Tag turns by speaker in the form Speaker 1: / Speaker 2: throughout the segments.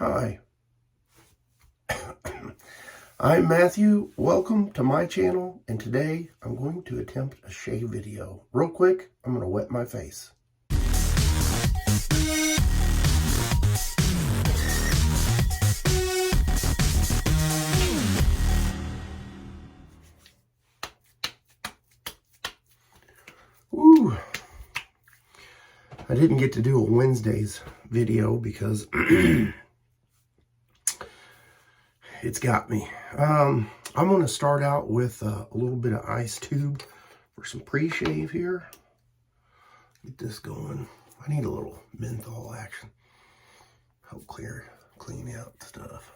Speaker 1: Hi, I'm Matthew. Welcome to my channel, and today I'm going to attempt a shave video. Real quick, I'm going to wet my face. Woo! I didn't get to do a Wednesday's video because it's got me. I'm going to start out with a little bit of ice tube for some pre-shave here. Get this going. I need a little menthol action. Help clean out stuff.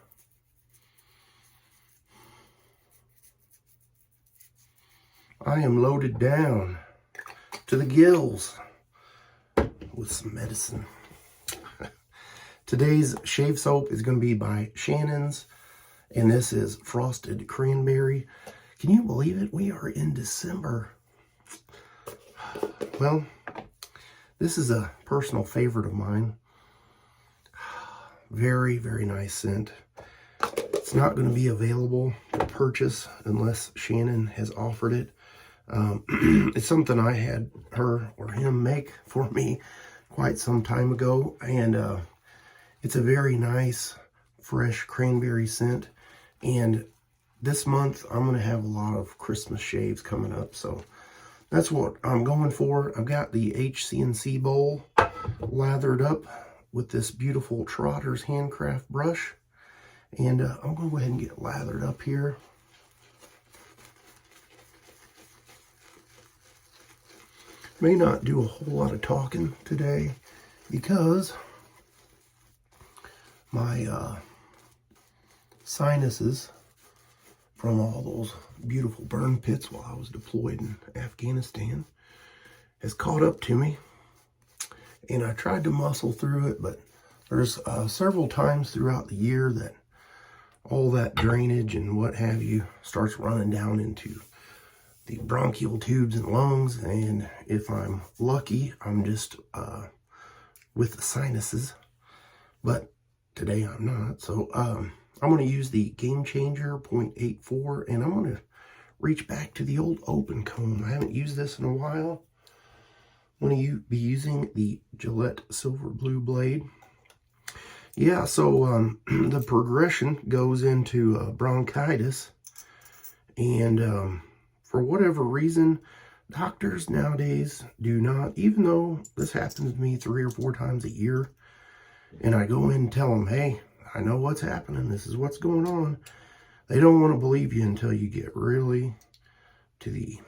Speaker 1: I am loaded down to the gills with some medicine. Today's shave soap is going to be by Shannons, and this is Frosted Cranberry. Can you believe it? We are in December. Well, this is a personal favorite of mine. Very, very nice scent. It's not going to be available to purchase unless Shannon has offered it. It's something I had her or him make for me quite some time ago, and it's a very nice fresh cranberry scent. And this month I'm going to have a lot of Christmas shaves coming up, so that's what I'm going for. I've got the HC&C bowl lathered up with this beautiful Trotter's handcraft brush, and I'm going to go ahead and get lathered up here. May not do a whole lot of talking today because my sinuses from all those beautiful burn pits while I was deployed in Afghanistan has caught up to me, and I tried to muscle through it, but there's several times throughout the year that all that drainage and what have you starts running down into the bronchial tubes and lungs, and if I'm lucky, I'm just with the sinuses, but today I'm not. So I'm going to use the GameChanger 0.84, and I'm going to reach back to the old open comb. I haven't used this in a while. I'm going to be using the Gillette silver blue blade. Yeah, so the progression goes into bronchitis, and for whatever reason, doctors nowadays do not, even though this happens to me 3 or 4 times a year, and I go in and tell them, hey, I know what's happening, this is what's going on. They don't want to believe you until you get really to the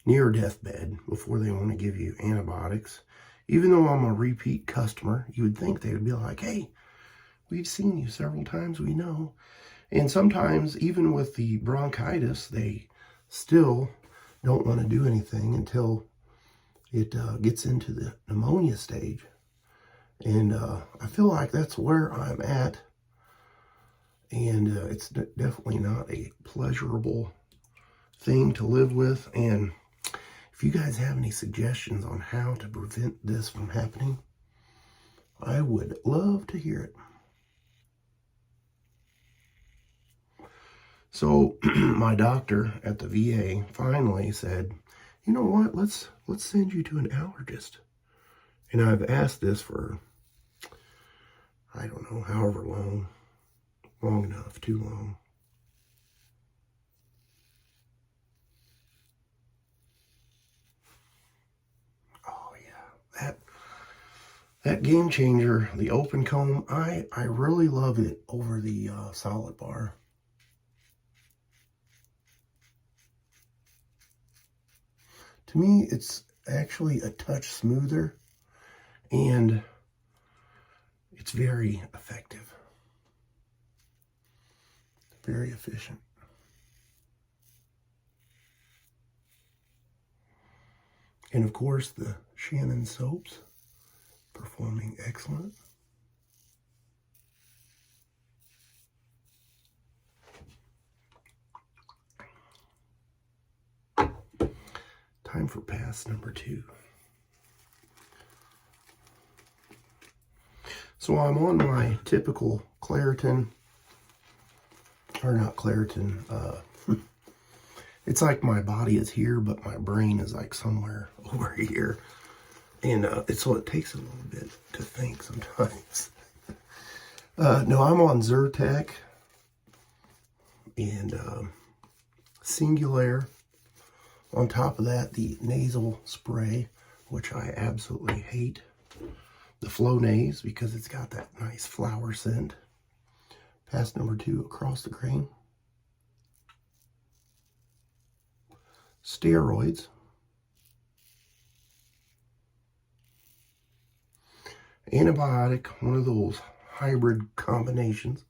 Speaker 1: near deathbed before they want to give you antibiotics. Even though I'm a repeat customer, you would think they would be like, hey, we've seen you several times, we know. And sometimes, even with the bronchitis, they still don't want to do anything until it gets into the pneumonia stage. And I feel like that's where I'm at, and it's definitely not a pleasurable thing to live with. And if you guys have any suggestions on how to prevent this from happening, I would love to hear it. So my doctor at the VA finally said, you know what, let's send you to an allergist. And I've asked this for, I don't know, however long enough, too long. Oh yeah, that GameChanger, the open comb, I really love it over the solid bar. To me, it's actually a touch smoother, and it's very effective. Very efficient. And of course, the Shannons soaps performing excellent. Time for pass number 2. So I'm on my typical Claritin, or not Claritin, it's like my body is here, but my brain is like somewhere over here. And so it takes a little bit to think sometimes. No, I'm on Zyrtec and Singular. On top of that, the nasal spray, which I absolutely hate. The Flonase, because it's got that nice flower scent. Pass number 2 across the grain. Steroids. Antibiotic, one of those hybrid combinations.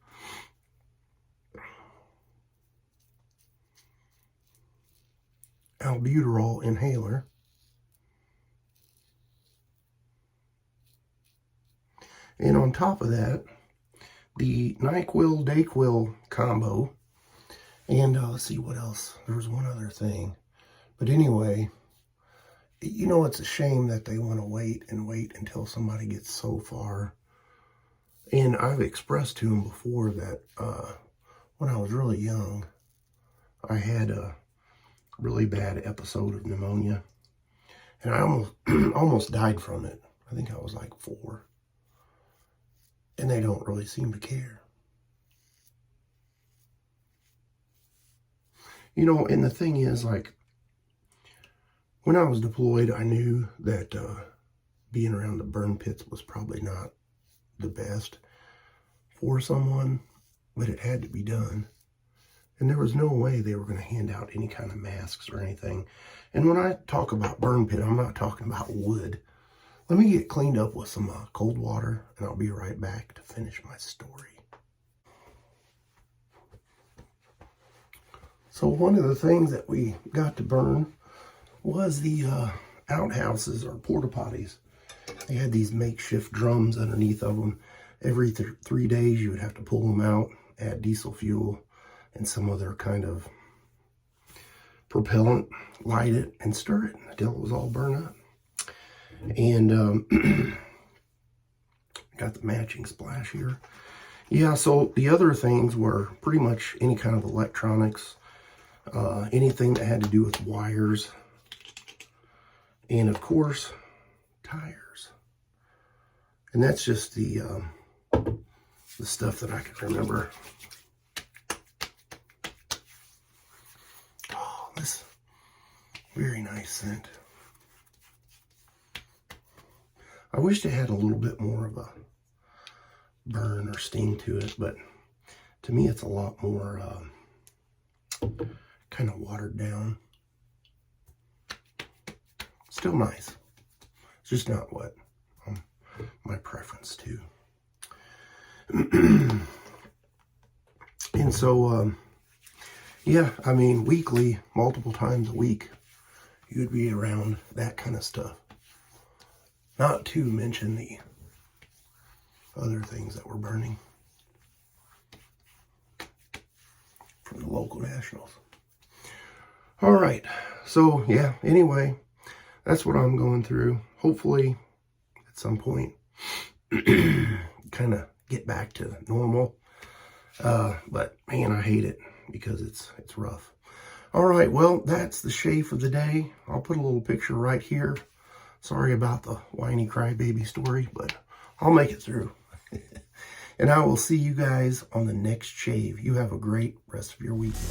Speaker 1: Albuterol inhaler. And on top of that, the NyQuil Dayquil combo. And let's see what else. There was one other thing. But anyway, you know, it's a shame that they want to wait and wait until somebody gets so far. And I've expressed to them before that when I was really young, I had a really bad episode of pneumonia. And I almost died from it. I think I was like 4. And they don't really seem to care. You know, and the thing is, like, when I was deployed, I knew that being around the burn pits was probably not the best for someone, but it had to be done. And there was no way they were going to hand out any kind of masks or anything. And when I talk about burn pit, I'm not talking about wood. Let me get cleaned up with some cold water, and I'll be right back to finish my story. So one of the things that we got to burn was the outhouses or porta potties. They had these makeshift drums underneath of them. Every 3 days you would have to pull them out, add diesel fuel and some other kind of propellant, light it, and stir it until it was all burned up. And got the matching splash here. Yeah, so the other things were pretty much any kind of electronics, anything that had to do with wires, and of course, tires. And that's just the stuff that I can remember. Oh, this very nice scent. I wish it had a little bit more of a burn or sting to it, but to me it's a lot more kind of watered down. Still nice. It's just not what my preference too. And so, yeah, I mean, weekly, multiple times a week, you'd be around that kind of stuff. Not to mention the other things that were burning from the local nationals. All right, so yeah, anyway, that's what I'm going through. Hopefully, at some point, kind of get back to normal. But man, I hate it because it's rough. All right, well, that's the shave for the day. I'll put a little picture right here. Sorry about the whiny crybaby story, but I'll make it through. And I will see you guys on the next shave. You have a great rest of your weekend.